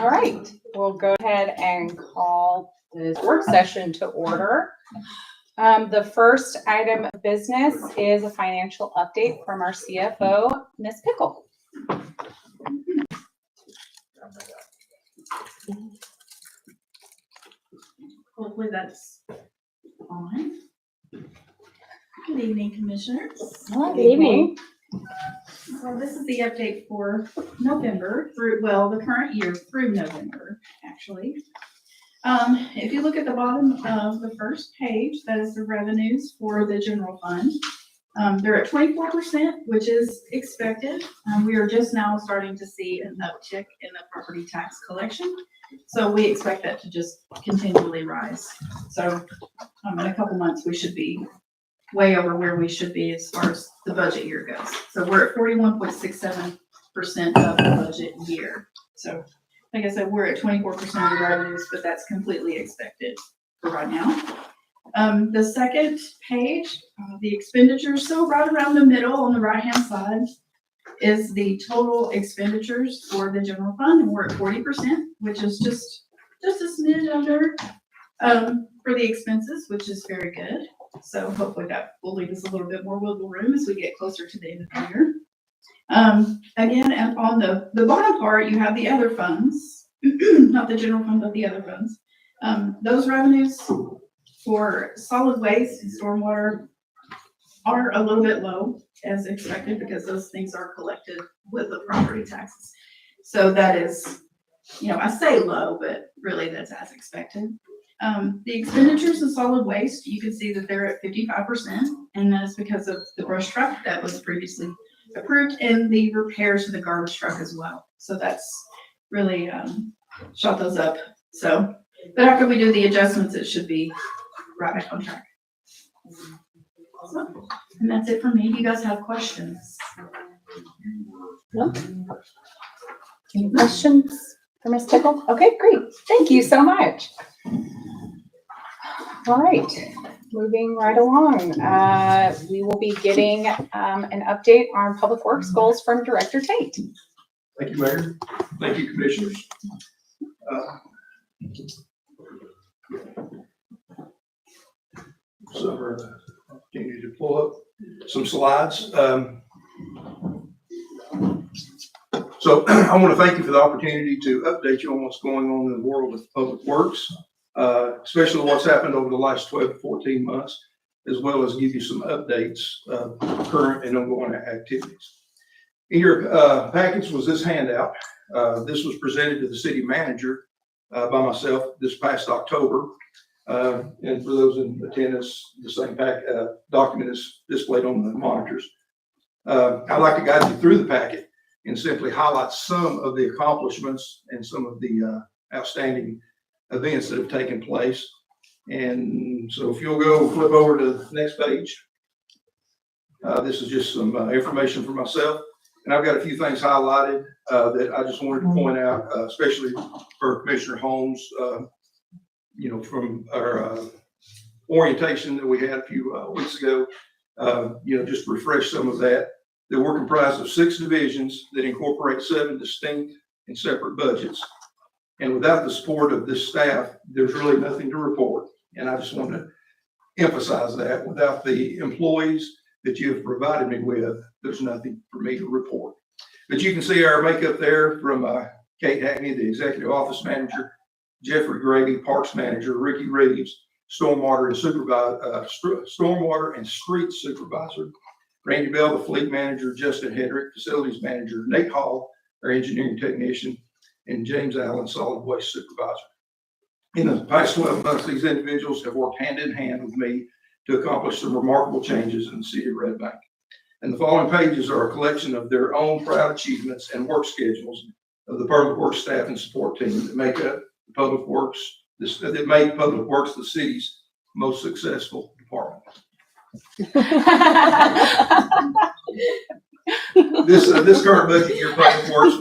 All right, we'll go ahead and call this work session to order. The first item of business is a financial update from our CFO, Ms. Pickle. Hopefully that's on. Good evening, Commissioners. Good evening. So this is the update for November through, well, the current year through November, actually. If you look at the bottom of the first page, that is the revenues for the general fund. They're at 24%, which is expected. We are just now starting to see an uptick in the property tax collection. So we expect that to just continually rise. So in a couple months, we should be way over where we should be as far as the budget year goes. So we're at 41.67% of the budget year. So like I said, we're at 24% of the revenues, but that's completely expected for right now. The second page, the expenditures, so right around the middle on the right-hand side is the total expenditures for the general fund, and we're at 40%, which is just a smidge under for the expenses, which is very good. So hopefully that will leave us a little bit more wiggle room as we get closer to the end of the year. Again, and on the bottom part, you have the other funds, not the general fund, but the other funds. Those revenues for solid waste and stormwater are a little bit low as expected because those things are collected with the property taxes. So that is, I say low, but really that's as expected. The expenditures of solid waste, you can see that they're at 55%, and that's because of the brush truck that was previously approved and the repairs to the garbage truck as well. So that's really shot those up. So, but after we do the adjustments, it should be right back on track. So, and that's it for me. Do you guys have questions? No. Any questions for Ms. Pickle? Okay, great. Thank you so much. All right, moving right along. We will be getting an update on Public Works goals from Director Tate. Thank you, Mayor. Thank you, Commissioners. So, opportunity to pull up some slides. So I want to thank you for the opportunity to update you on what's going on in the world of Public Works, especially what's happened over the last 12 to 14 months, as well as give you some updates of current and ongoing activities. In your package was this handout. This was presented to the city manager by myself this past October. And for those in attendance, the same document is displayed on the monitors. I'd like to guide you through the packet and simply highlight some of the accomplishments and some of the outstanding events that have taken place. And so if you'll go flip over to the next page, this is just some information for myself. And I've got a few things highlighted that I just wanted to point out, especially for Commissioner Holmes, from our orientation that we had a few weeks ago, just to refresh some of that we're comprised of 6 divisions that incorporate 7 distinct and separate budgets. And without the support of this staff, there's really nothing to report. And I just want to emphasize that without the employees that you have provided me with, there's nothing for me to report. But you can see our makeup there from Kate Hackney, the Executive Office Manager, Jeffrey Gravy, Parks Manager, Ricky Reeves, Stormwater and Street Supervisor, Randy Bell, the Fleet Manager, Justin Hedrick, Facilities Manager, Nate Hall, our Engineering Technician, and James Allen, Solid Waste Supervisor. In the past 12 months, these individuals have worked hand in hand with me to accomplish some remarkable changes in the city of Red Bank. And the following pages are a collection of their own proud achievements and work schedules of the Public Works staff and support team that make up the Public Works, that make Public Works the city's most successful department. This current budget year, Public Works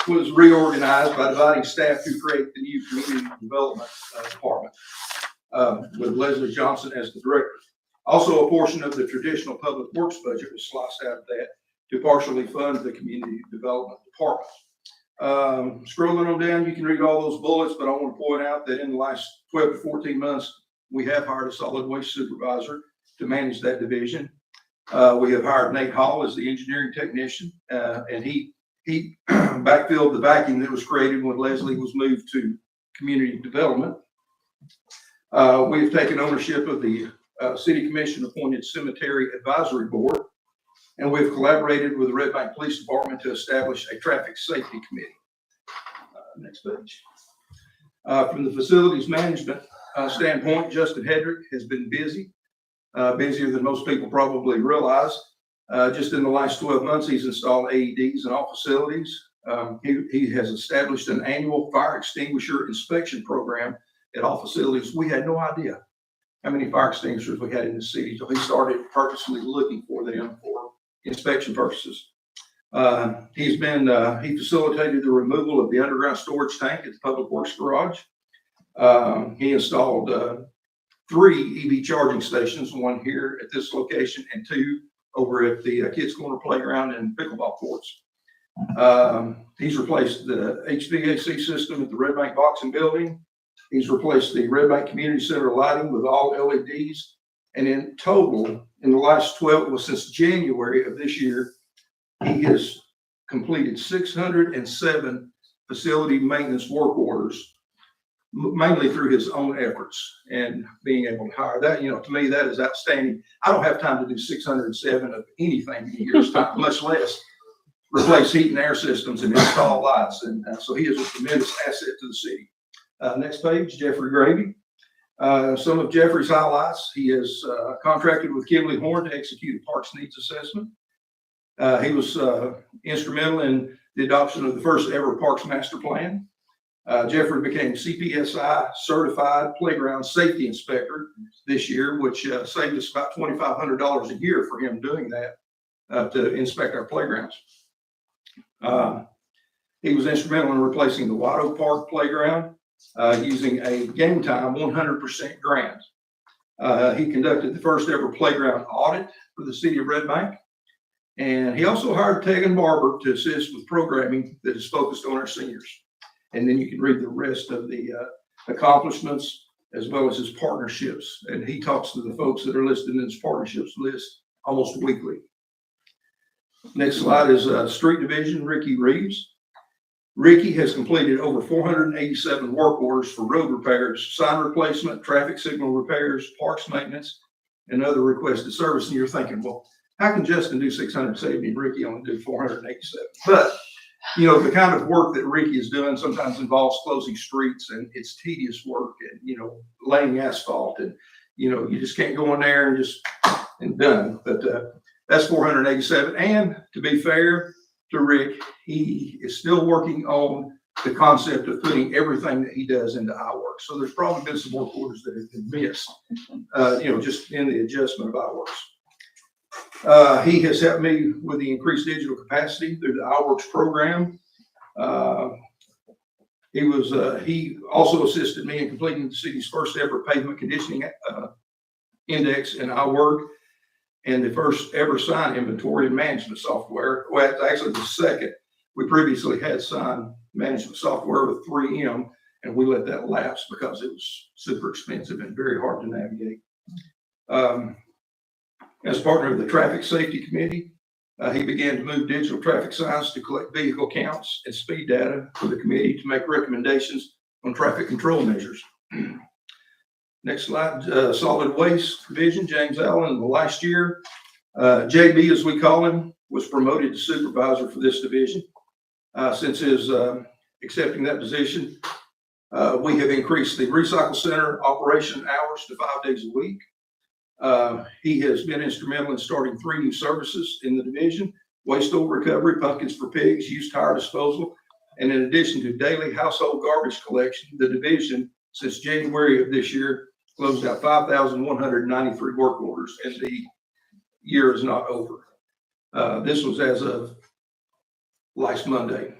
was reorganized by dividing staff to create the new Community Development Department with Leslie Johnson as the director. Also, a portion of the traditional Public Works budget was sliced out of that to partially fund the community development department. Scrolling on down, you can read all those bullets, but I want to point out that in the last 12 to 14 months, we have hired a solid waste supervisor to manage that division. We have hired Nate Hall as the engineering technician, and he backfilled the vacuum that was created when Leslie was moved to community development. We have taken ownership of the City Commission appointed Cemetery Advisory Board, and we've collaborated with the Red Bank Police Department to establish a traffic safety committee. Next page. From the facilities management standpoint, Justin Hedrick has been busy, busier than most people probably realize. Just in the last 12 months, he's installed AEDs in all facilities. He has established an annual fire extinguisher inspection program at all facilities. We had no idea how many fire extinguishers we had in the city, so he started purposely looking for them for inspection purposes. He facilitated the removal of the underground storage tank at the Public Works Garage. He installed 3 EV charging stations, one here at this location and 2 over at the Kids Corner Playground and pickleball courts. He's replaced the HVAC system at the Red Bank Boxing Building. He's replaced the Red Bank Community Center lighting with all LEDs. And in total, in the last since January of this year, he has completed 607 facility maintenance work orders, mainly through his own efforts and being able to hire. That, to me, that is outstanding. I don't have time to do 607 of anything in a year's time, much less replace heat and air systems and install lights. And so he is a tremendous asset to the city. Next page, Jeffrey Gravy. Some of Jeffrey's highlights: he has contracted with Kimberly Horn to execute a parks needs assessment. He was instrumental in the adoption of the first ever Parks Master Plan. Jeffrey became CPSI certified playground safety inspector this year, which saved us about $2,500 a year for him doing that to inspect our playgrounds. He was instrumental in replacing the White Oak Park playground using a Game Time 100% grant. He conducted the first ever playground audit for the city of Red Bank. And he also hired Tegan Barber to assist with programming that is focused on our seniors. And then you can read the rest of the accomplishments as well as his partnerships. And he talks to the folks that are listed in his partnerships list almost weekly. Next slide is Street Division, Ricky Reeves. Ricky has completed over 487 work orders for road repairs, sign replacement, traffic signal repairs, parks maintenance, and other requested service. And you're thinking, well, how can Justin do 670 and Ricky only do 487? But, the kind of work that Ricky is doing sometimes involves closing streets, and it's tedious work, and, laying asphalt, and, you just can't go in there and done. But that's 487. And to be fair to Rick, he is still working on the concept of putting everything that he does into iWorks. So there's probably been some work orders that have been missed, just in the adjustment of iWorks. He has helped me with the increased digital capacity through the iWorks program. He also assisted me in completing the city's first ever pavement conditioning index in iWork and the first ever sign inventory and management software. Well, it's actually the second. We previously had sign management software with 3M, and we let that lapse because it was super expensive and very hard to navigate. As partner of the Traffic Safety Committee, he began to move digital traffic signs to collect vehicle counts and speed data for the committee to make recommendations on traffic control measures. Next slide, Solid Waste Division, James Allen. In the last year, JB, as we call him, was promoted to supervisor for this division. Since his accepting that position, we have increased the recycle center operation hours to 5 days a week. He has been instrumental in starting 3 new services in the division: waste oil recovery, pumpkins for pigs, used tire disposal. And in addition to daily household garbage collection, the division, since January of this year, closed out 5,193 work orders, and the year is not over. This was as of last Monday.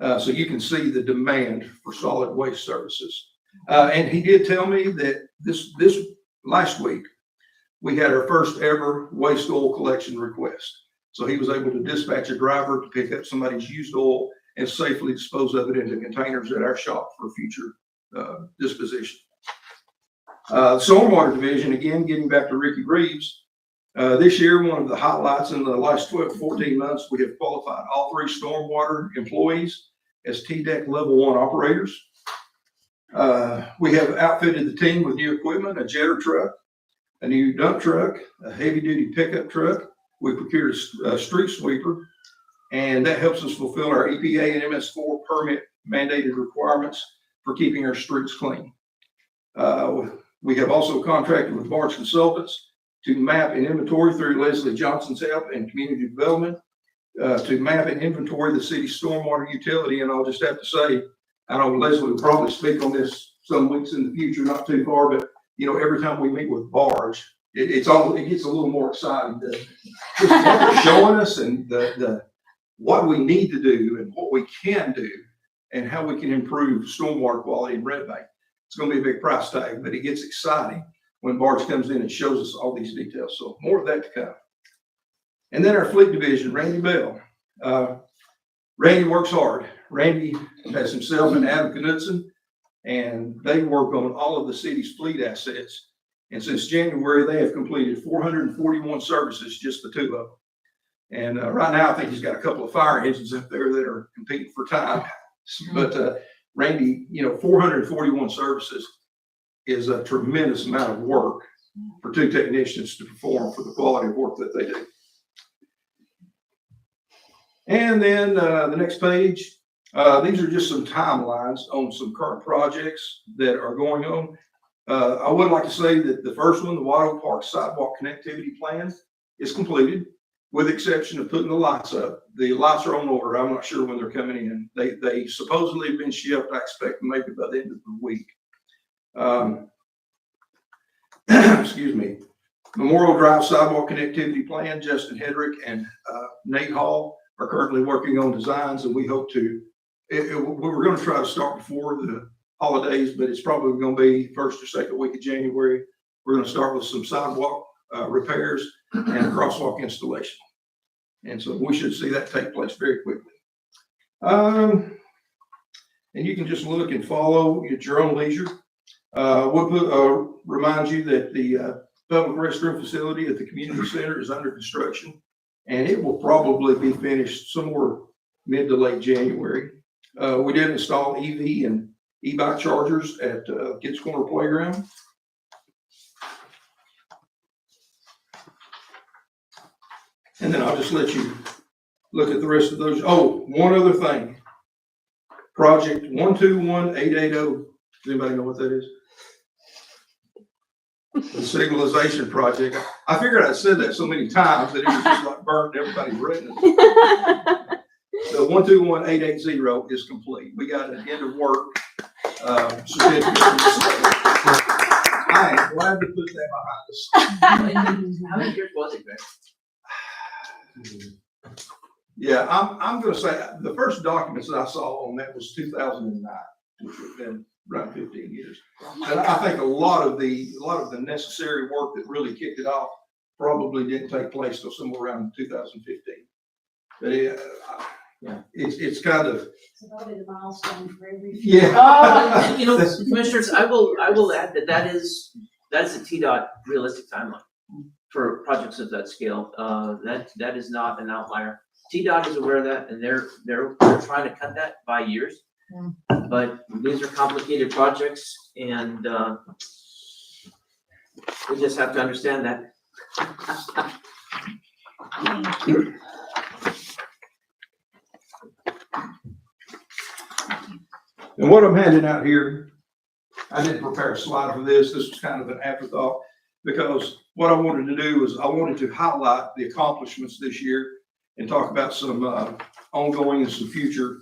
So you can see the demand for solid waste services. And he did tell me that this last week, we had our first ever waste oil collection request. So he was able to dispatch a driver to pick up somebody's used oil and safely dispose of it into containers at our shop for future disposition. Stormwater division, again, getting back to Ricky Reeves. This year, one of the highlights in the last 12 to 14 months, we have qualified all 3 stormwater employees as TDEC level 1 operators. We have outfitted the team with new equipment, a jetter truck, a new dump truck, a heavy duty pickup truck. We procured a street sweeper, and that helps us fulfill our EPA and MS4 permit mandated requirements for keeping our streets clean. We have also contracted with Barnes Consultants to map and inventory through Leslie Johnson's help and community development to map and inventory the city's stormwater utility. And I'll just have to say, I know Leslie will probably speak on this some weeks in the future, not too far, but every time we meet with Barge, it gets a little more exciting. Just what they're showing us and what we need to do and what we can do and how we can improve stormwater quality in Red Bank. It's going to be a big price tag, but it gets exciting when Barge comes in and shows us all these details. So more of that to come. And then our fleet division, Randy Bell. Randy works hard. Randy has himself and Adam Knudsen, and they work on all of the city's fleet assets. And since January, they have completed 441 services, just the 2 of them. And right now, I think he's got a couple of fire engines up there that are competing for time. But Randy, 441 services is a tremendous amount of work for 2 technicians to perform for the quality of work that they do. And then the next page, these are just some timelines on some current projects that are going on. I would like to say that the first one, the White Oak Park Sidewalk Connectivity Plan, is completed, with the exception of putting the lights up. The lights are on order. I'm not sure when they're coming in. They supposedly have been shipped. I expect maybe by the end of the week. Excuse me. Memorial Drive Sidewalk Connectivity Plan, Justin Hedrick and Nate Hall are currently working on designs, and we hope to, we're going to try to start before the holidays, but it's probably going to be first or second week of January. We're going to start with some sidewalk repairs and crosswalk installation. And so we should see that take place very quickly. And you can just look and follow at your own leisure. We'll remind you that the public restroom facility at the community center is under construction, and it will probably be finished somewhere mid to late January. We did install EV and e-bike chargers at Kids Corner Playground. And then I'll just let you look at the rest of those. Oh, one other thing. Project 121880. Does anybody know what that is? The signalization project. I figured I'd said that so many times that it was just like burnt in everybody's retina. The 121880 is complete. We got an end of work certificate. I am glad to put that behind us. How many years was it, Greg? Yeah, I'm going to say the first documents that I saw on that was 2009, which would have been around 15 years. And I think a lot of the necessary work that really kicked it off probably didn't take place till somewhere around 2015. But it's kind of It's probably the milestone for every. yeah. Commissioners, I will add that is a TDOT realistic timeline for projects of that scale. That is not an outlier. TDOT is aware of that, and they're trying to cut that by years. But these are complicated projects, and we just have to understand that. And what I'm handing out here, I didn't prepare a slide for this. This was kind of an afterthought, because what I wanted to do is I wanted to highlight the accomplishments this year and talk about some ongoing and some future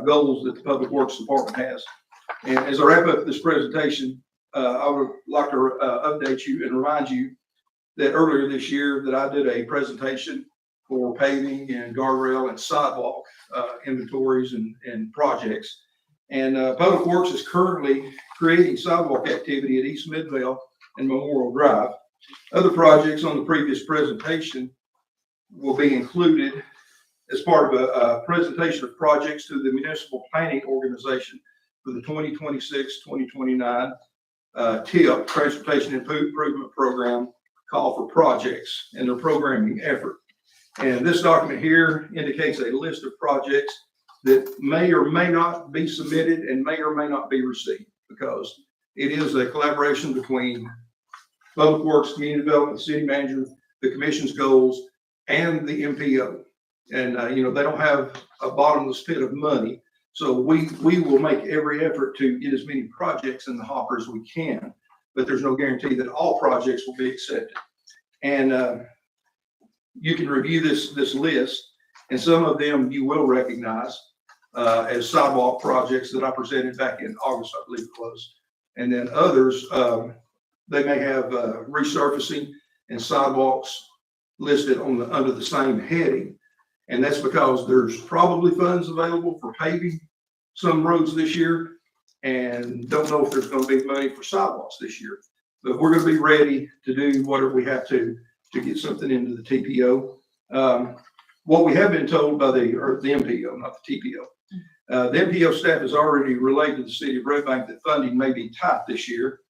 goals that the Public Works Department has. And as I wrap up this presentation, I would like to update you and remind you that earlier this year that I did a presentation for paving and guardrail and sidewalk inventories and projects. And Public Works is currently creating sidewalk activity at East Midvale and Memorial Drive. Other projects on the previous presentation will be included as part of a presentation of projects to the Municipal Planning Organization for the 2026-2029 TIP, Transportation Improvement Program, call for projects and their programming effort. And this document here indicates a list of projects that may or may not be submitted and may or may not be received, because it is a collaboration between Public Works, Community Development, City Manager, the Commission's goals, and the MPO. And, they don't have a bottomless pit of money. So we will make every effort to get as many projects in the hopper as we can, but there's no guarantee that all projects will be accepted. And you can review this list, and some of them you will recognize as sidewalk projects that I presented back in August, I believe it was. And then others, they may have resurfacing and sidewalks listed under the same heading. And that's because there's probably funds available for paving some roads this year, and don't know if there's going to be money for sidewalks this year. But we're going to be ready to do whatever we have to get something into the TPO. What we have been told by the MPO, not the TPO, the MPO staff has already relayed to the city of Red Bank that funding may be tight this year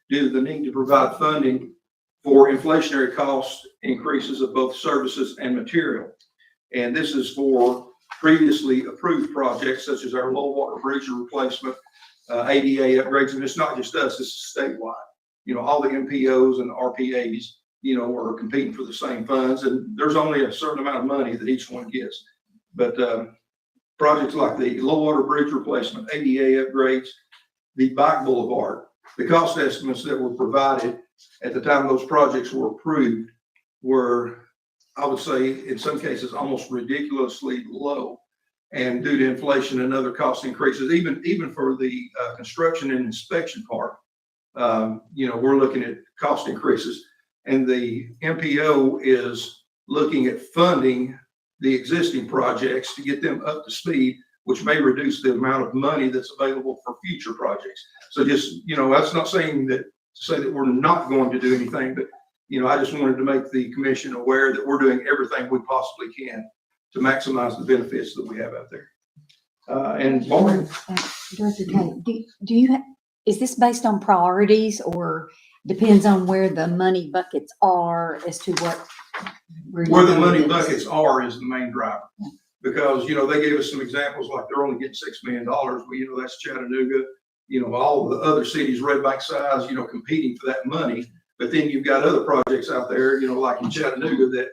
due to the need to provide funding for inflationary cost increases of both services and material. And this is for previously approved projects such as our low water bridge replacement, ADA upgrades, and it's not just us, it's statewide. All the MPOs and RPAs, are competing for the same funds, and there's only a certain amount of money that each one gets. But projects like the low water bridge replacement, ADA upgrades, the bike boulevard, the cost estimates that were provided at the time those projects were approved were, I would say, in some cases, almost ridiculously low. And due to inflation and other cost increases, even for the construction and inspection part, we're looking at cost increases. And the MPO is looking at funding the existing projects to get them up to speed, which may reduce the amount of money that's available for future projects. So just, that's not saying that to say that we're not going to do anything, but I just wanted to make the commission aware that we're doing everything we possibly can to maximize the benefits that we have out there. And Maureen, Director Tate, do you is this based on priorities, or depends on where the money buckets are as to what? where the money buckets are is the main driver. Because, they gave us some examples, like they're only getting $6 million. Well, that's Chattanooga, all the other cities, Red Bank size, competing for that money. But then you've got other projects out there, like in Chattanooga, that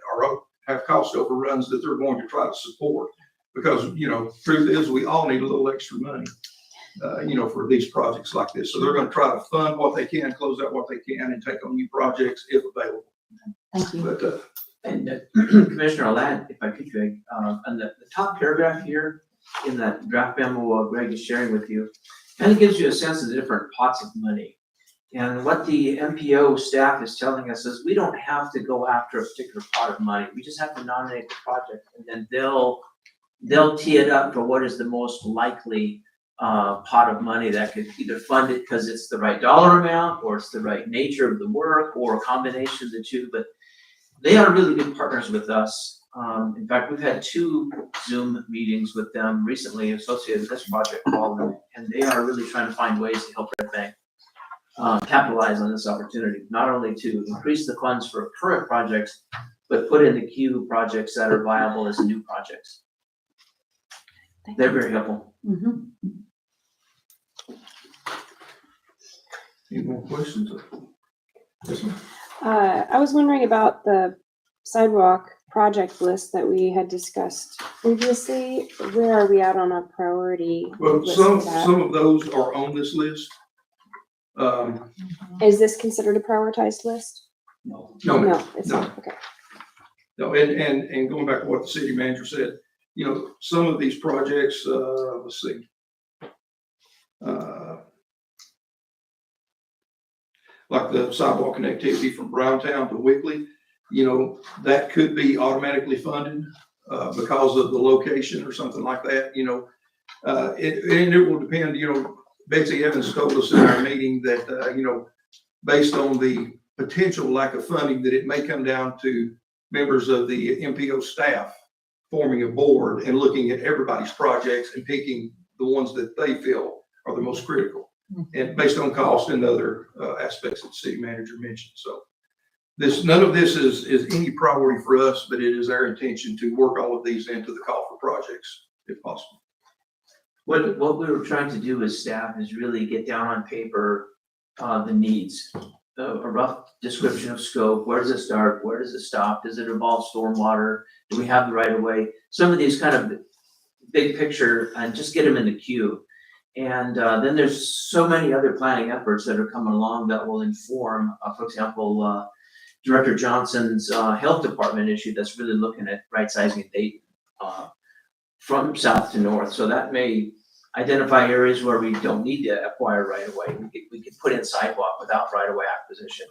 have cost overruns that they're going to try to support. Because, truth is, we all need a little extra money, for these projects like this. So they're going to try to fund what they can, close out what they can, and take on new projects if available. Thank you. But, Commissioner, I'll add, if I could, Greg, on the top paragraph here in that draft memo Greg is sharing with you, kind of gives you a sense of the different pots of money. And what the MPO staff is telling us is we don't have to go after a particular pot of money. We just have to nominate the project, and then they'll tee it up for what is the most likely pot of money that could either fund it because it's the right dollar amount, or it's the right nature of the work, or a combination of the two. But they are really good partners with us. In fact, we've had 2 Zoom meetings with them recently associated with this project called, and they are really trying to find ways to help Red Bank capitalize on this opportunity, not only to increase the funds for current projects, but put in the queue projects that are viable as new projects. They're very helpful. Mhm. any more questions? Yes, ma'am. I was wondering about the sidewalk project list that we had discussed previously. Where are we at on a priority Well, list some for that? of those are on this list. Is this considered a prioritized list? No, No, it's no. not. Okay. no, and going back to what the city manager said, some of these projects, let's see. Like the sidewalk connectivity from Browntown to Wickley, that could be automatically funded because of the location or something like that, and it will depend, Betsy Evans told us in our meeting that, based on the potential lack of funding, that it may come down to members of the MPO staff forming a board and looking at everybody's projects and picking the ones that they feel are the most critical. And based on cost and other aspects that the city manager mentioned. So none of this is any priority for us, but it is our intention to work all of these into the call for projects if possible. What we were trying to do as staff is really get down on paper, the needs. A rough description of scope, where does it start, where does it stop, does it involve stormwater, do we have the right of way? Some of these kind of big picture, and just get them in the queue. And then there's so many other planning efforts that are coming along that will inform, for example, Director Johnson's health department issue that's really looking at right sizing Dayton from south to north. So that may identify areas where we don't need to acquire right of way. We could put in sidewalk without right of way acquisition,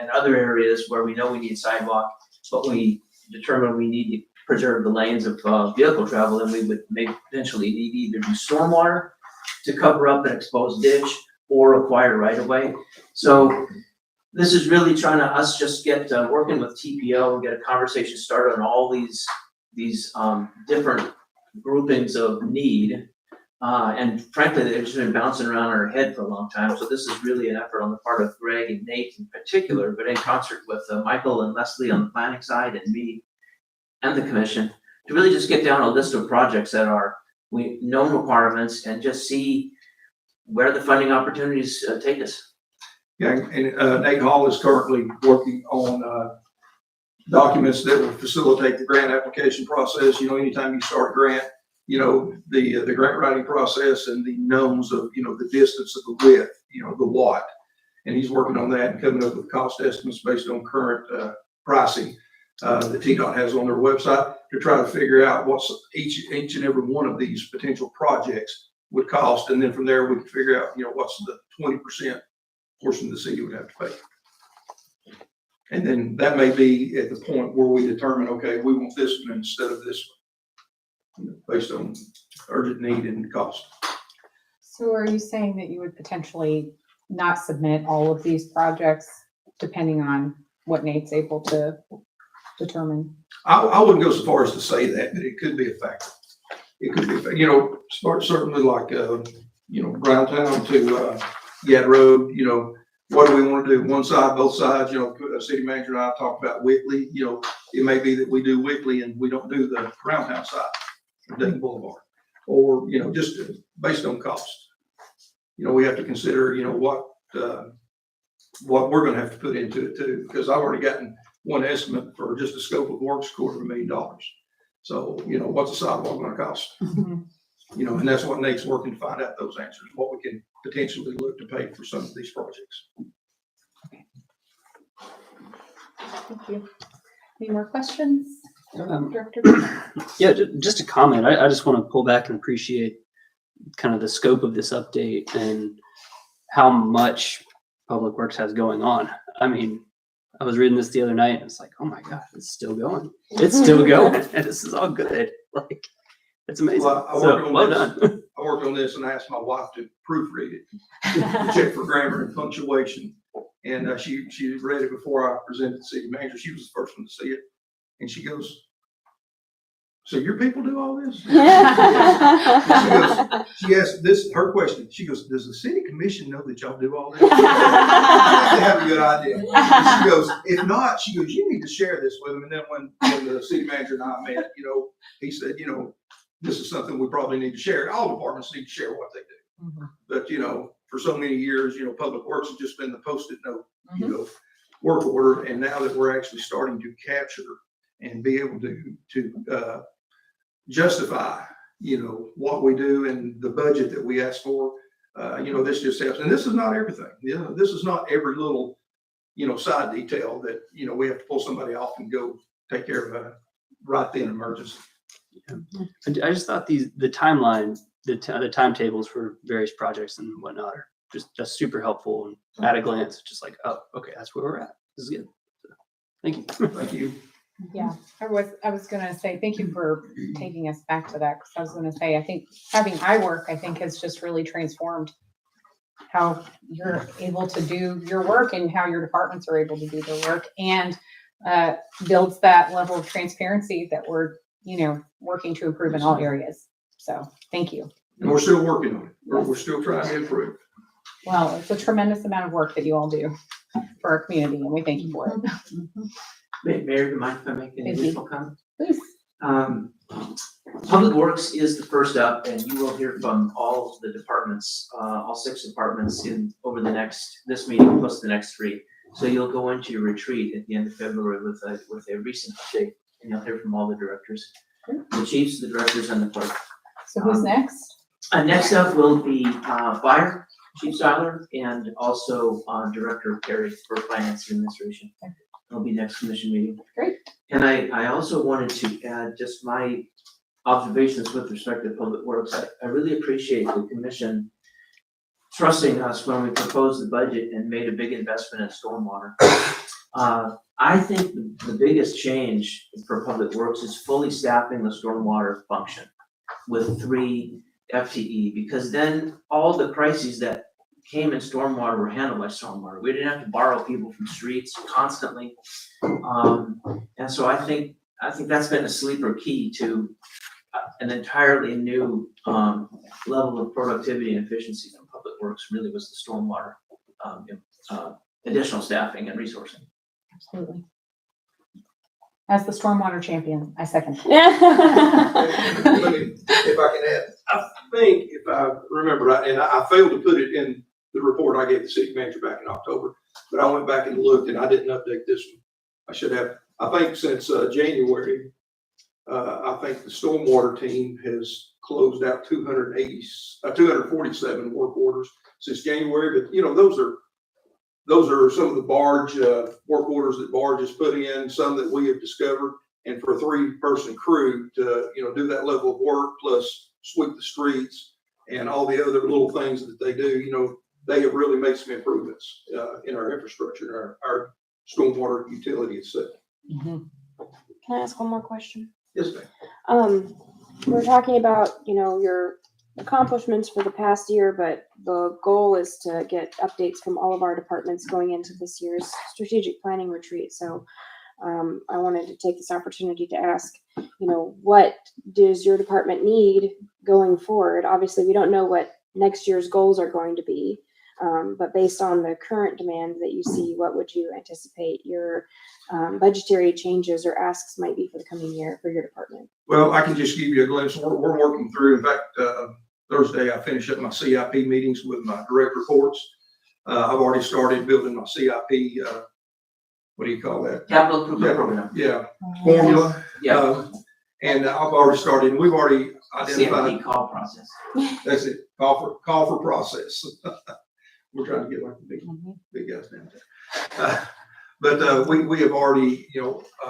and other areas where we know we need sidewalk, but we determine we need to preserve the lanes of vehicle travel, and we would maybe potentially need either do stormwater to cover up an exposed ditch or acquire right of way. So this is really trying to us just get working with TPO and get a conversation started on all these different groupings of need. And frankly, they've just been bouncing around our head for a long time. So this is really an effort on the part of Greg and Nate in particular, but in concert with Michael and Leslie on the planning side and me and the commission to really just get down a list of projects that are known requirements and just see where the funding opportunities take us. Yeah, and Nate Hall is currently working on documents that will facilitate the grant application process. You know, anytime you start a grant, you know, the grant writing process and the knowns of, you know, the distance of the width, you know, the watt. And he's working on that and coming up with cost estimates based on current pricing that TDOT has on their website to try to figure out what's each and every one of these potential projects would cost. And then from there, we can figure out, you know, what's the 20% portion the city would have to pay. And then that may be at the point where we determine, okay, we want this one instead of this one, you know, based on urgent need and cost. So are you saying that you would potentially not submit all of these projects depending on what Nate's able to determine? I wouldn't go so far as to say that, but it could be a factor. It could be, you know, certainly like, you know, Browntown to Gad Road, you know, what do we want to do? One side, both sides, you know, city manager and I talked about Whitley, you know, it may be that we do Whitley and we don't do the Browntown side of Dayton Boulevard. Or, you know, just based on cost. You know, we have to consider, you know, what we're gonna have to put into it too, because I've already gotten one estimate for just the scope of works, $250,000. So, you know, what's a sidewalk gonna cost? You know, and that's what Nate's working to find out those answers, what we can potentially look to pay for some of these projects. Thank you. Any more questions? Director? Yeah, just a comment. I just want to pull back and appreciate kind of the scope of this update and how much Public Works has going on. I mean, I was reading this the other night and it's like, oh my God, it's still going. It's still going. And this is all good. Like, it's amazing. Well, I So, worked on well this. done. I worked on this and I asked my wife to proofread it, to check for grammar and punctuation. And she read it before I presented to city manager. She was the first one to see it. And she goes, so your people do all this? She asked this, her question. She goes, does the city commission know that y'all do all this? I think they have a good idea. And she goes, if not, she goes, you need to share this with them. And then when the city manager and I met, you know, he said, you know, this is something we probably need to share. All departments need to share what they do. But, you know, for so many years, you know, Public Works has just been the Post-it note, you know, work order. And now that we're actually starting to capture and be able to justify, you know, what we do and the budget that we ask for, you know, this just helps. And this is not everything. You know, this is not every little, you know, side detail that, you know, we have to pull somebody off and go take care of a right then emergency. And I just thought the timeline, the timetables for various projects and whatnot are just super helpful. And at a glance, it's just like, oh, okay, that's where we're at. This is good. So, thank you. Thank you. Yeah, I was gonna say, thank you for taking us back to that, because I was gonna say, I think having iWork, I think has just really transformed how you're able to do your work and how your departments are able to do their work. And builds that level of transparency that we're, working to improve in all areas. So thank you. And we're still working on it. We're still trying to improve. Well, it's a tremendous amount of work that you all do for our community, and we thank you for it. Mayor, do you mind if I make an Thank you. additional comment? Please. Public Works is the first up, and you will hear from all the departments, all 6 departments over this meeting plus the next 3. So you'll go into your retreat at the end of February with a recent update, and you'll hear from all the directors, the chiefs, the directors, and the clerk. So who's next? Next up will be Fire, Chief Seiler, and also Director Perry for Finance and Administration. That'll be next commission meeting. Great. And I also wanted to add just my observations with respect to Public Works. I really appreciate the commission trusting us when we proposed the budget and made a big investment in stormwater. I think the biggest change for Public Works is fully staffing the stormwater function with 3 FTE, because then all the crises that came in stormwater were handled by stormwater. We didn't have to borrow people from streets constantly. And so I think that's been a sleeper key to an entirely new level of productivity and efficiency from Public Works. Really was the stormwater additional staffing and resourcing. Absolutely. As the stormwater champion, I second. Let me, if I can add, I think if I remember right, and I failed to put it in the report I gave the city manager back in October, but I went back and looked and I didn't update this one. I should have. I think since January, I think the stormwater team has closed out 247 work orders since January. But those are some of the barge work orders that barge has put in, some that we have discovered. And for a 3-person crew to do that level of work plus sweep the streets and all the other little things that they do, they have really made some improvements in our infrastructure, our stormwater utility itself. Can I ask one more question? Yes, ma'am. We're talking about, your accomplishments for the past year, but the goal is to get updates from all of our departments going into this year's strategic planning retreat. So I wanted to take this opportunity to ask, what does your department need going forward? Obviously, we don't know what next year's goals are going to be, but based on the current demand that you see, what would you anticipate your budgetary changes or asks might be for the coming year for your department? Well, I can just give you a glimpse. We're working through, in fact, Thursday, I finish up my CIP meetings with my direct reports. I've already started building my CIP, what do you call that? Capital Improvement Program. Yeah, formula. Yeah. And I've already started, and we've already identified, CIP call process. that's it, call for process. We're trying to get like the big guys down there. But we have already,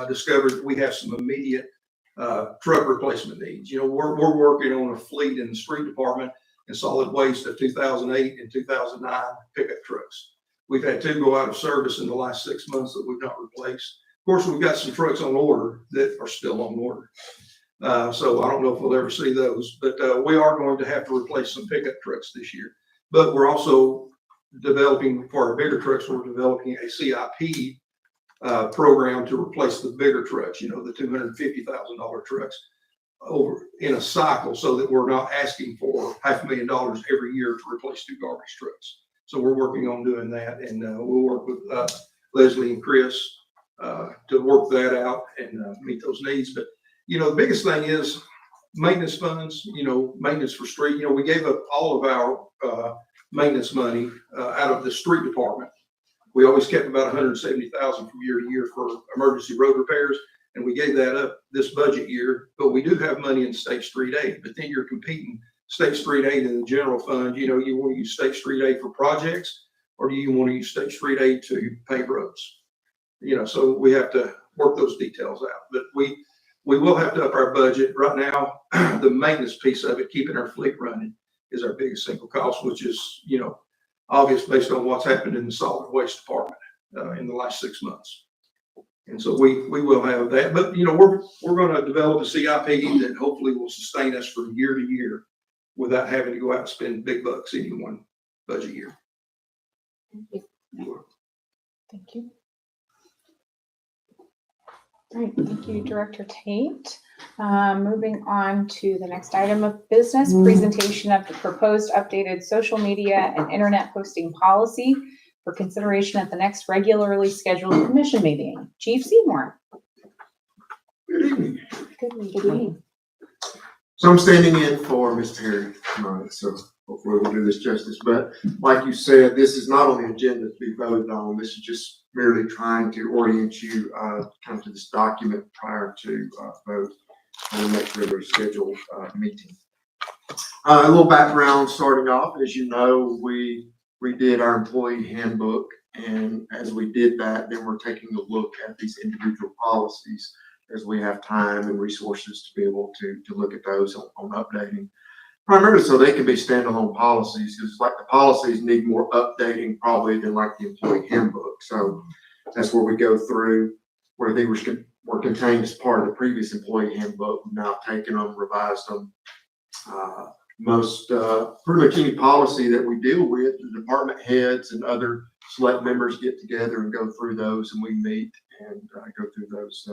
discovered that we have some immediate truck replacement needs. We're working on a fleet in the street department and solid waste of 2008 and 2009 pickup trucks. We've had 2 go out of service in the last 6 months that we've not replaced. Of course, we've got some trucks on order that are still on order. So I don't know if we'll ever see those, but we are going to have to replace some pickup trucks this year. But we're also developing, for our bigger trucks, we're developing a CIP program to replace the bigger trucks, the $250,000 trucks over in a cycle, so that we're not asking for $500,000 every year to replace 2 garbage trucks. So we're working on doing that, and we'll work with Leslie and Chris to work that out and meet those needs. But the biggest thing is maintenance funds. Maintenance for street. We gave up all of our maintenance money out of the street department. We always kept about $170,000 from year to year for emergency road repairs, and we gave that up this budget year. But we do have money in state street aid. But then you're competing state street aid in the general fund. You want to use state street aid for projects, or do you want to use state street aid to pave roads? So we have to work those details out. But we will have to up our budget right now. The maintenance piece of it, keeping our fleet running, is our biggest single cost, which is obvious based on what's happened in the solid waste department in the last 6 months. And so we will have that, but we're going to develop a CIP that hopefully will sustain us from year to year without having to go out and spend big bucks any one budget year. Thank you. All right, thank you, Director Tate. Moving on to the next item of business, presentation of the proposed updated social media and internet posting policy for consideration at the next regularly scheduled commission meeting. Chief Seymour. Good evening. Good evening. So I'm standing in for Mr. Harry tonight, so hopefully we'll do this justice. But like you said, this is not on the agenda to be voted on. This is just merely trying to orient you kind of to this document prior to vote on the next regular scheduled meeting. A little background starting off, as you know, we redid our employee handbook, and as we did that, then we're taking a look at these individual policies as we have time and resources to be able to look at those on updating, primarily so they can be standalone policies, because like the policies need more updating probably than like the employee handbook. So that's where we go through where they were contained as part of the previous employee handbook. We've now taken them, revised them. Pretty much any policy that we deal with, the department heads and other select members get together and go through those, and we meet and go through those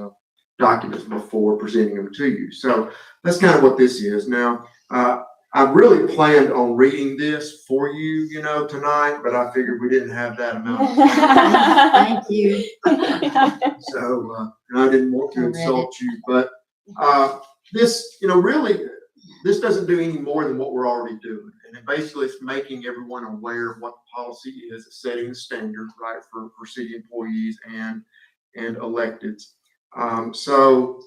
documents before presenting them to you. So that's kind of what this is. Now, I really planned on reading this for you, tonight, but I figured we didn't have that amount of time. Thank you. So, and I didn't want to insult you, but this, really, this doesn't do any more than what we're already doing. And it basically it's making everyone aware of what the policy is. It's setting the standard, right, for city employees and electeds. So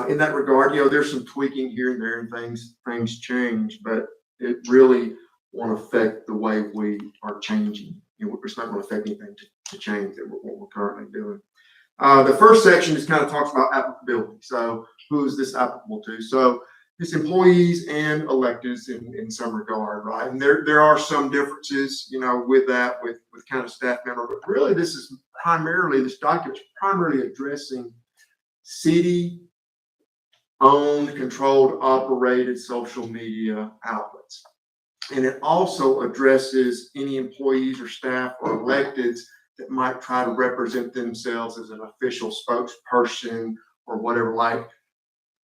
in that regard, there's some tweaking here and there and things change, but it really won't affect the way we are changing. It's not going to affect anything to change what we're currently doing. The first section just kind of talks about applicability. So who is this applicable to? So it's employees and electeds in some regard, right? And there are some differences, with that, with kind of staff member, but really this document is primarily addressing city-owned, controlled, operated social media outlets. And it also addresses any employees or staff or electeds that might try to represent themselves as an official spokesperson or whatever. Like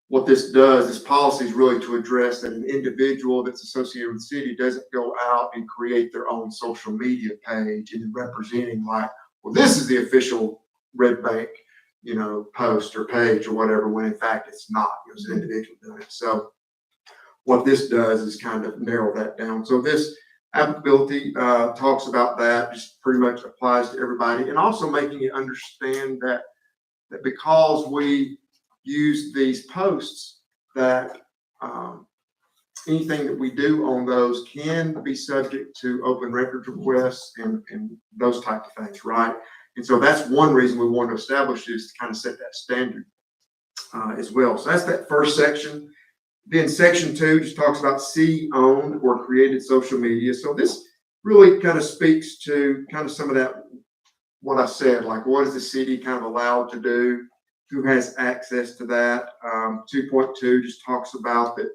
what this does, this policy is really to address that an individual that's associated with the city doesn't go out and create their own social media page and representing like, well, this is the official Red Bank, post or page or whatever, when in fact it's not. It's an individual doing it. So what this does is kind of narrow that down. So this applicability talks about that, just pretty much applies to everybody, and also making it understand that because we use these posts, that anything that we do on those can be subject to open records requests and those type of things, right? And so that's one reason we want to establish this, to kind of set that standard as well. So that's that first section. Then section 2 just talks about city-owned or created social media. So this really kind of speaks to kind of some of that, what I said, like what is the city kind of allowed to do? Who has access to that? 2.2 just talks about that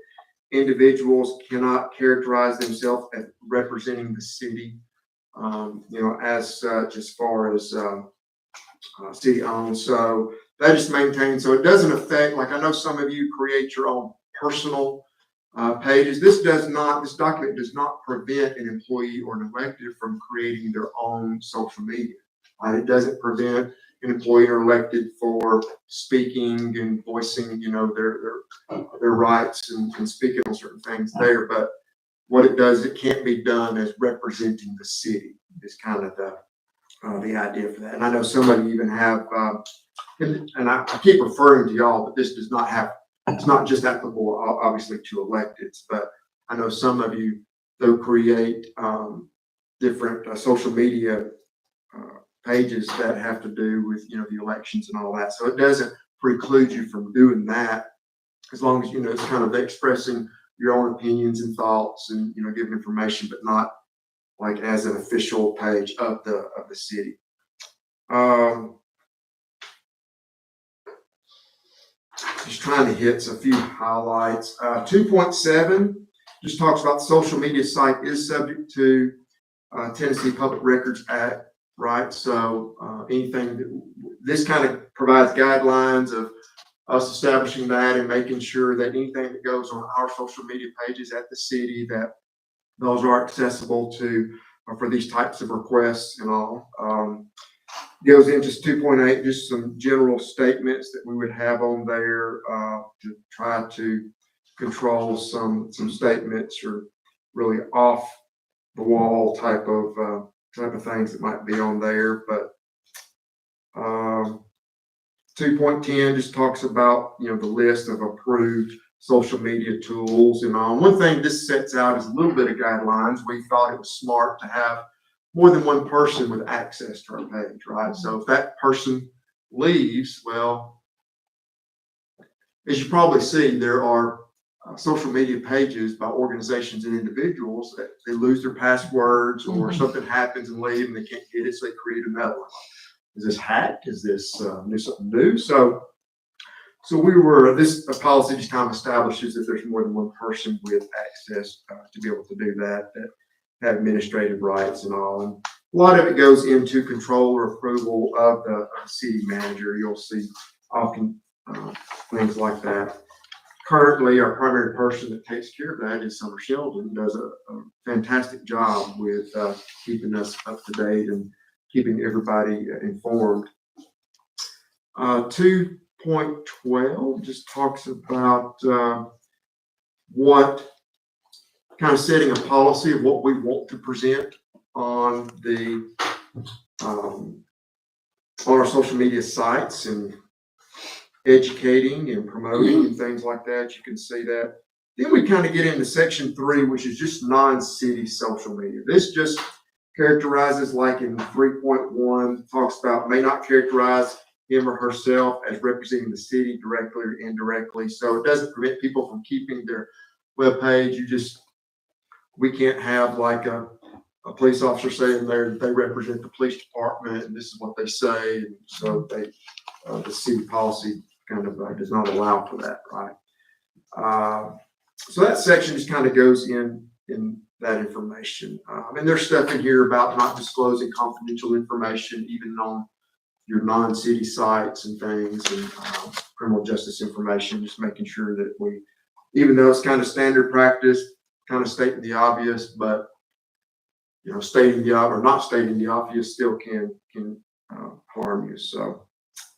individuals cannot characterize themselves as representing the city, as such, as far as city-owned. So that is maintained. So it doesn't affect, like I know some of you create your own personal pages. This document does not prevent an employee or an elected from creating their own social media. It doesn't prevent an employee or elected for speaking and voicing, their rights and speaking on certain things there. But what it does, it can't be done as representing the city. Is kind of the idea for that. And I know some of you even have, and I keep referring to y'all, but this does not have. It's not just applicable, obviously, to electeds, but I know some of you, though, create different social media pages that have to do with, the elections and all that. So it doesn't preclude you from doing that, as long as, it's kind of expressing your own opinions and thoughts and, giving information, but not like as an official page of the city. Just trying to hit a few highlights. 2.7 just talks about the social media site is subject to Tennessee Public Records Act, right? So anything that this kind of provides guidelines of us establishing that and making sure that anything that goes on our social media pages at the city, that those are accessible to, for these types of requests and all. Goes into 2.8, just some general statements that we would have on there, to try to control some statements or really off the wall type of things that might be on there. But 2.10 just talks about, you know, the list of approved social media tools. And one thing this sets out is a little bit of guidelines. We thought it was smart to have more than one person with access to our page, right? So if that person leaves, well, as you probably see, there are social media pages by organizations and individuals that they lose their passwords or something happens and leave and they can't get it, so they create another one. Is this hacked? Is this something new? So this policy just kind of establishes that there's more than one person with access to be able to do that have administrative rights and all. And a lot of it goes into control or approval of the city manager. You'll see often things like that. Currently, our primary person that takes care of that is Summer Sheldon, does a fantastic job with keeping us up to date and keeping everybody informed. 2.12 just talks about what kind of setting a policy of what we want to present on the on our social media sites and educating and promoting and things like that. You can see that. Then we kind of get into section 3, which is just non-city social media. This just characterizes, like in 3.1, talks about may not characterize him or herself as representing the city directly or indirectly. So it doesn't prevent people from keeping their webpage. We can't have like a police officer saying they represent the police department and this is what they say. And so the city policy kind of does not allow for that, right? So that section just kind of goes in that information. And there's stuff in here about not disclosing confidential information, even on your non-city sites and things, and criminal justice information, just making sure that we, even though it's kind of standard practice, kind of stating the obvious, but you know, stating the obvious or not stating the obvious still can harm you. So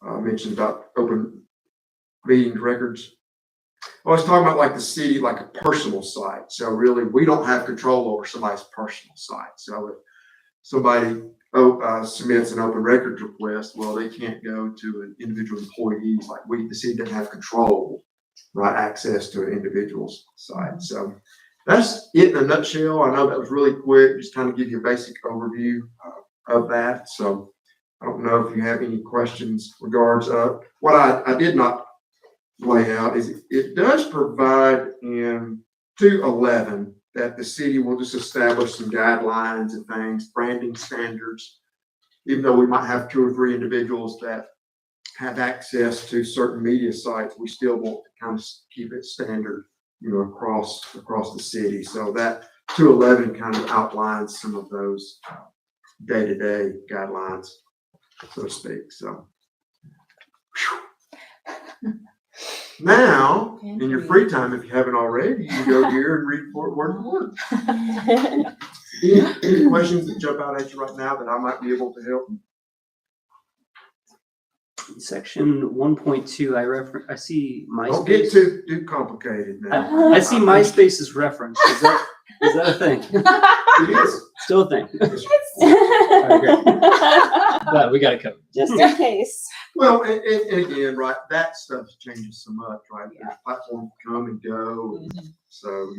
I mentioned about open meeting records. I was talking about like the city, like a personal site. So really, we don't have control over somebody's personal site. So if somebody submits an open records request, well, they can't go to an individual employees. Like the city doesn't have control, right, access to an individual's site. So that's it in a nutshell. I know that was really quick, just kind of give you a basic overview of that. So I don't know if you have any questions regards what I did not lay out is it does provide in 2.11 that the city will just establish some guidelines and things, branding standards, even though we might have 2 or 3 individuals that have access to certain media sites, we still want to kind of keep it standard, you know, across the city. So that 2.11 kind of outlines some of those day-to-day guidelines, so to speak. So now, in your free time, if you haven't already, you can go here and read word for word. Any questions that jump out at you right now that I might be able to help? Section 1.2, I see Don't get MySpace. too complicated now. I see MySpace is referenced. Is that a thing? It is. Still a thing. Alright, great. Glad we got it covered. Just in case. Well, and again, right, that stuff changes so much, right? There's platforms come and go. So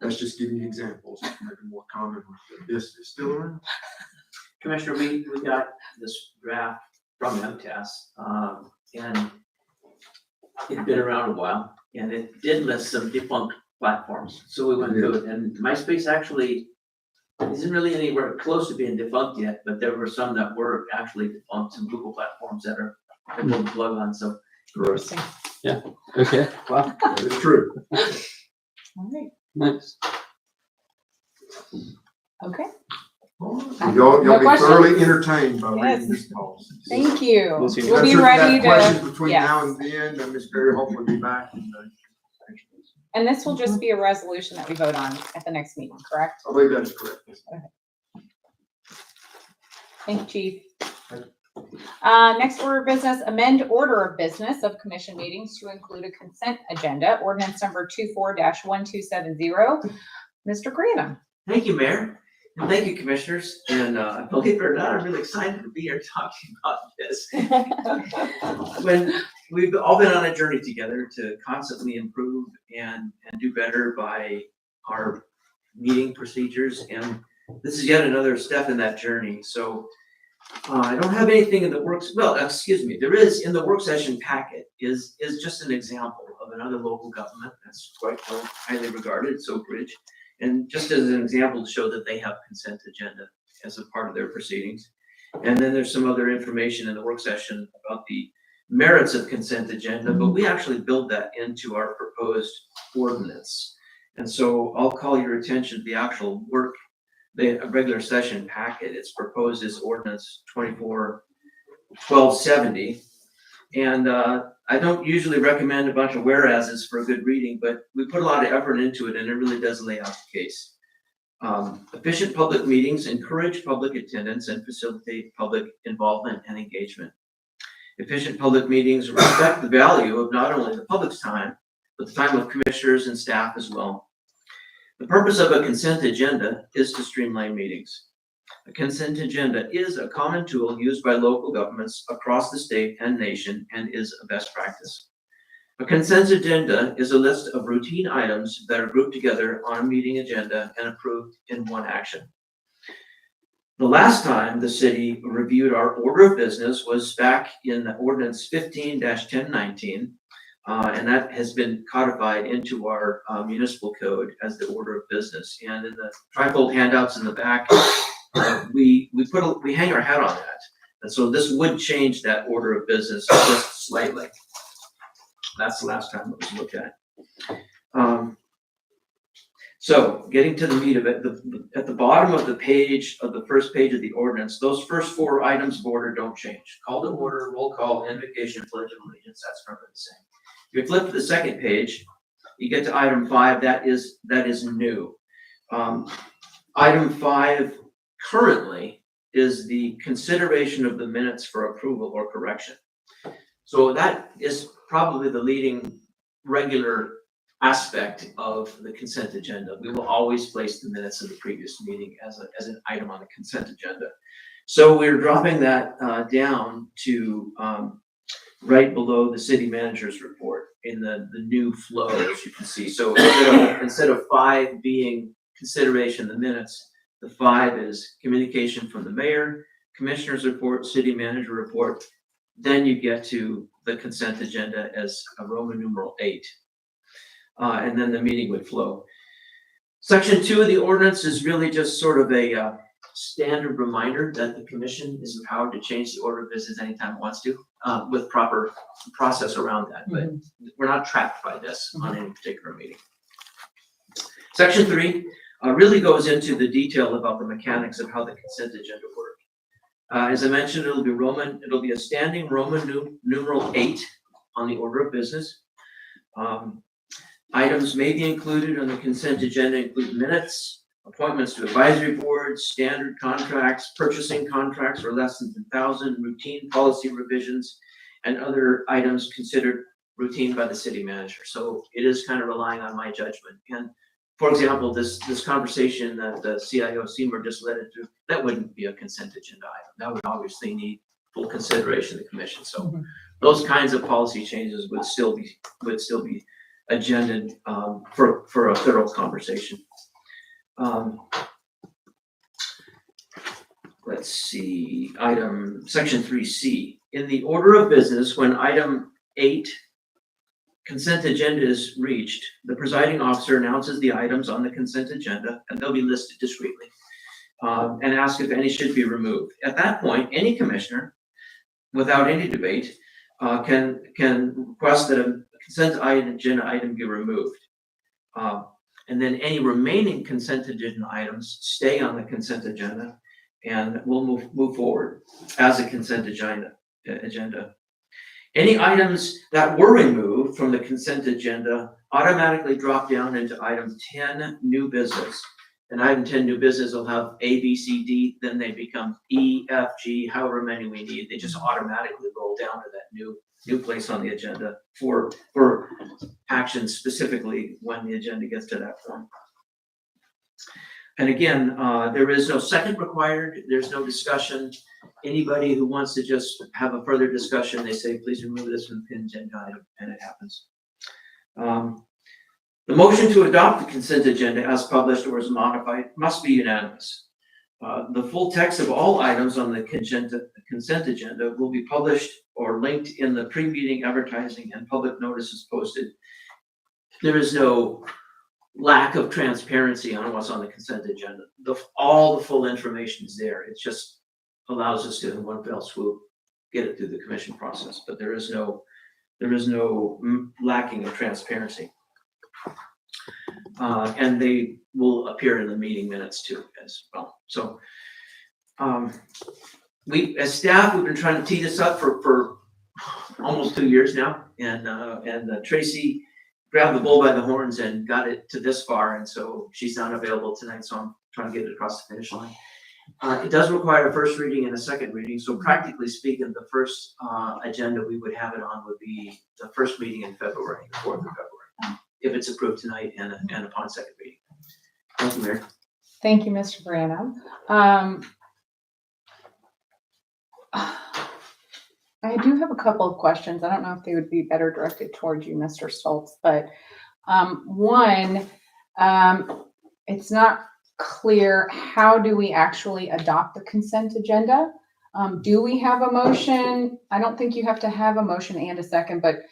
that's just giving you examples. Maybe more common. This is still around. Commissioner, we got this draft from MTS, and it'd been around a while, and it did list some defunct platforms. So we went through it, and MySpace actually isn't really anywhere close to being defunct yet, but there were some that were actually defunct, some Google platforms that are pulled the plug on, so. Interesting. Okay. Wow. That is true. All right. Nice. Okay. You'll No be questions? thoroughly entertained by Yes. reading this policy. Thank you. We'll see. We'll be ready Questions to, between yes. now and then, and Ms. Berry hopefully be back. And this will just be a resolution that we vote on at the next meeting, correct? I believe that is correct. Thank you, Chief. Next order of business, amend order of business of commission meetings to include a consent agenda, ordinance number 24-1270. Mr. Graham. Thank you, Mayor, and thank you, Commissioners, and believe it or not, I'm really excited to be here talking about this. When we've all been on a journey together to constantly improve and do better by our meeting procedures, and this is yet another step in that journey. So I don't have anything in the works, well, excuse me, there is in the work session packet is just an example of another local government that's quite highly regarded, it's Oak Ridge. And just as an example to show that they have consent agenda as a part of their proceedings. And then there's some other information in the work session about the merits of consent agenda, but we actually build that into our proposed ordinance. And so I'll call your attention to the actual work, the regular session packet. It's proposed as ordinance 24-1270. And I don't usually recommend a bunch of whereases for good reading, but we put a lot of effort into it and it really does lay out the case. Efficient public meetings encourage public attendance and facilitate public involvement and engagement. Efficient public meetings respect the value of not only the public's time, but the time of commissioners and staff as well. The purpose of a consent agenda is to streamline meetings. A consent agenda is a common tool used by local governments across the state and nation and is a best practice. A consent agenda is a list of routine items that are grouped together on a meeting agenda and approved in one action. The last time the city reviewed our order of business was back in ordinance 15-1019, and that has been codified into our municipal code as the order of business. And in the trifold handouts in the back, we hang our hat on that. And so this would change that order of business just slightly. That's the last time it was looked at. So getting to the meat of it, at the bottom of the page, of the first page of the ordinance, those first four items of order don't change. Call to order, roll call, invocation, pledge of allegiance, that's currently the same. If you flip to the second page, you get to item 5, that is new. Item 5 currently is the consideration of the minutes for approval or correction. So that is probably the leading regular aspect of the consent agenda. We will always place the minutes of the previous meeting as an item on the consent agenda. So we're dropping that down to right below the city manager's report in the new flow, as you can see. So instead of 5 being consideration of the minutes, the 5 is communication from the mayor, commissioner's report, city manager report. Then you get to the consent agenda as a Roman numeral 8. And then the meeting would flow. Section 2 of the ordinance is really just sort of a standard reminder that the commission is empowered to change the order of business anytime it wants to, with proper process around that. But we're not trapped by this on any particular meeting. Section 3 really goes into the detail about the mechanics of how the consent agenda works. As I mentioned, it'll be a standing Roman numeral 8 on the order of business. Items may be included on the consent agenda include minutes, appointments to advisory boards, standard contracts, purchasing contracts for less than 10,000, routine policy revisions, and other items considered routine by the city manager. So it is kind of relying on my judgment. And for example, this conversation that the CIO Seymour just led it through, that wouldn't be a consent agenda item. That would obviously need full consideration of the commission. So those kinds of policy changes would still be agended for a thorough conversation. Let's see, section 3C. In the order of business, when item 8 consent agenda is reached, the presiding officer announces the items on the consent agenda, and they'll be listed discreetly, and ask if any should be removed. At that point, any commissioner, without any debate, can request that a consent agenda item be removed. And then any remaining consent agenda items stay on the consent agenda, and we'll move forward as a consent agenda. Any items that were removed from the consent agenda automatically drop down into item 10, new business. And item 10, new business will have A, B, C, D, then they become E, F, G, however many we need. They just automatically roll down to that new place on the agenda for action specifically when the agenda gets to that point. And again, there is no second required. There's no discussion. Anybody who wants to just have a further discussion, they say, please remove this from the consent item, and it happens. The motion to adopt the consent agenda as published or as modified must be unanimous. The full text of all items on the consent agenda will be published or linked in the pre-meeting advertising and public notices posted. There is no lack of transparency on what's on the consent agenda. All the full information is there. It just allows us to, in one fell swoop, get it through the commission process. But there is no lacking of transparency. And they will appear in the meeting minutes too as well. So we, as staff, we've been trying to tee this up for almost 2 years now, and Tracy grabbed the bull by the horns and got it to this far, and so she's not available tonight, so I'm trying to get it across the finish line. It does require a first reading and a second reading, so practically speaking, the first agenda we would have it on would be the first meeting in February, the 4th of February, if it's approved tonight and upon second reading. Thank you, Mayor. Thank you, Mr. Branham. I do have a couple of questions. I don't know if they would be better directed towards you, Mr. Stoltz, but one, it's not clear, how do we actually adopt the consent agenda? Do we have a motion? I don't think you have to have a motion and a second, but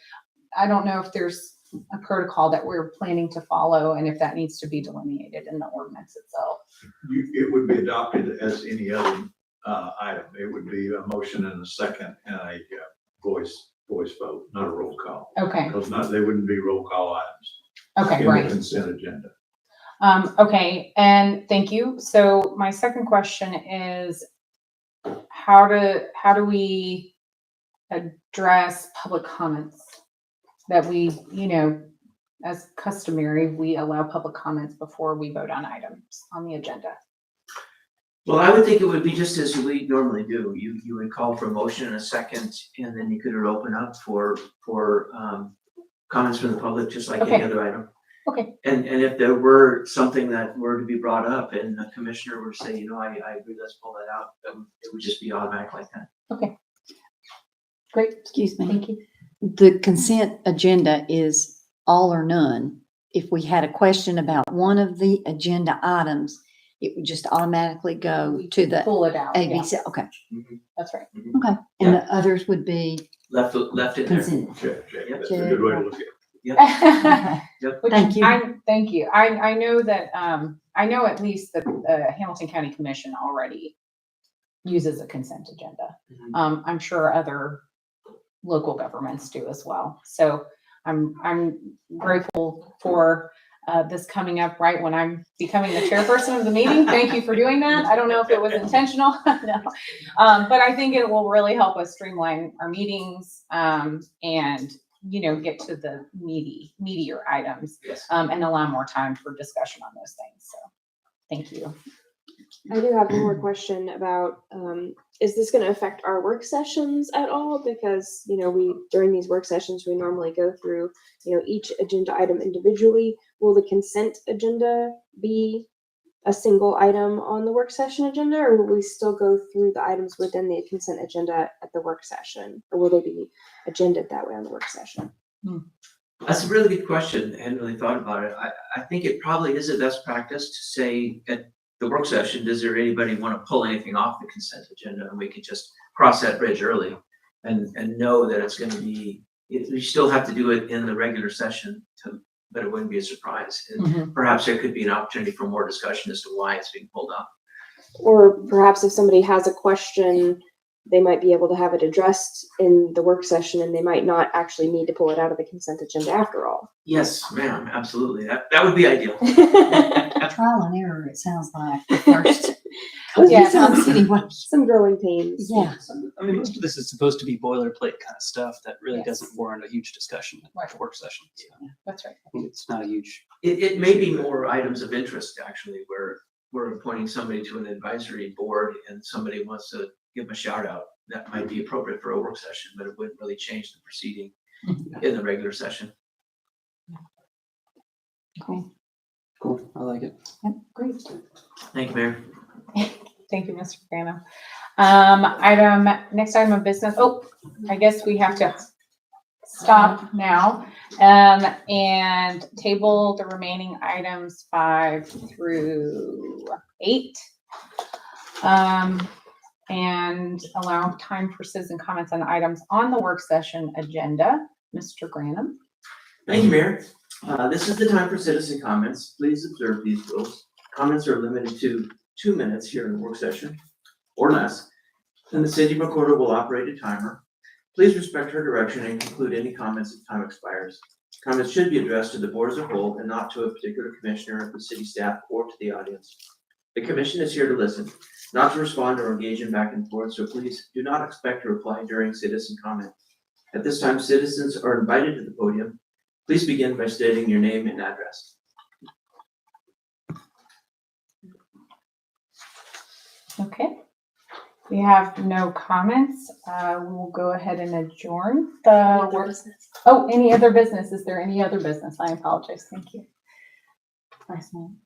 I don't know if there's a protocol that we're planning to follow and if that needs to be delineated in the ordinance itself. It would be adopted as any other item. It would be a motion and a second and a voice vote, not a roll call. Okay. Because they wouldn't be roll call items. Okay, in right. the consent agenda. Okay, and thank you. So my second question is, how do we address public comments that we, as customary, we allow public comments before we vote on items on the agenda? Well, I would think it would be just as we normally do. You would call for a motion and a second, and then you could open up for comments from the public, just like any Okay. other item. Okay. And if there were something that were to be brought up and the commissioner were to say, I agree, let's pull that out, it would just be automatic like that. Okay. Great. Excuse me. Thank you. The consent agenda is all or none. If we had a question about one of the agenda items, it would just automatically go to the Pull it out. Yeah, ABC. Okay. that's right. Okay. And the others would be Left in there. consent. Check. Yep. That's a good way to look at it. Which Thank you. Thank you. I know that, I know at least the Hamilton County Commission already uses a consent agenda. Mhm. I'm sure other local governments do as well. So I'm grateful for this coming up right when I'm becoming the chairperson of the meeting. Thank you for doing that. I don't know if it was intentional. No. But I think it will really help us streamline our meetings, and get to the meatier items, Yes. and allow more time for discussion on those things. So thank you. I do have one more question about, is this going to affect our work sessions at all? Because, during these work sessions, we normally go through, each agenda item individually. Will the consent agenda be a single item on the work session agenda, or will we still go through the items within the consent agenda at the work session? Or will they be agended that way on the work session? That's a really good question. I hadn't really thought about it. I think it probably is a best practice to say at the work session, does there anybody want to pull anything off the consent agenda? And we could just cross that bridge early and know that it's going to be, we still have to do it in the regular session, but it wouldn't be a surprise. And perhaps there could be an opportunity for more discussion as to why it's being pulled off. Or perhaps if somebody has a question they might be able to have it addressed in the work session and they might not actually need to pull it out of the consent agenda after all. Yes, ma'am, absolutely. That would be ideal. Trial and error, it sounds like, the first. Yeah. Anyway. Some growing pains. Yeah. I mean, most of this is supposed to be boilerplate kind of stuff that really Yes. doesn't warrant a huge discussion at Right. the work session. So That's right. I think it's not a huge. It may be more items of interest, actually, where we're appointing somebody to an advisory board and somebody wants to give them a shout out. That might be appropriate for a work session, but it wouldn't really change the proceeding in the regular session. Okay. Cool, I like it. Yep, great. Thank you, Mayor. Thank you, Mr. Grano. Next item of business. Oh, I guess we have to stop now, and table the remaining items 5 through 8. And allow time for citizen comments on items on the work session agenda. Mr. Granum. Thank you, Mayor. This is the time for citizen comments. Please observe these rules. Comments are limited to 2 minutes here in the work session or less. Then the city recorder will operate a timer. Please respect her direction and conclude any comments if time expires. Comments should be addressed to the board as a whole and not to a particular commissioner, the city staff, or to the audience. The commission is here to listen, not to respond or engage in back and forth, so please do not expect to reply during citizen comment. At this time, citizens are invited to the podium. Please begin by stating your name and address. Okay. We have no comments. We'll go ahead and adjourn the work. Oh, any other business? Is there any other business? I apologize. Thank you. Nice one.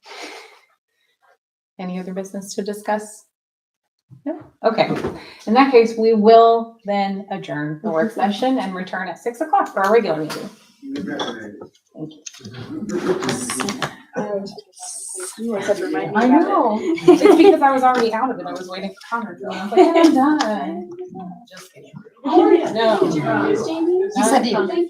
Any other business to discuss? No? Okay. In that case, we will then adjourn the work session and return at 6 o'clock for our regular meeting. Thank you. You always have to remind me I about it. know. It's because I was already out of it. I was waiting for comments. And I was like, I'm done. Just kidding. How are you? No. Did you go, Jamie? Yes, I did.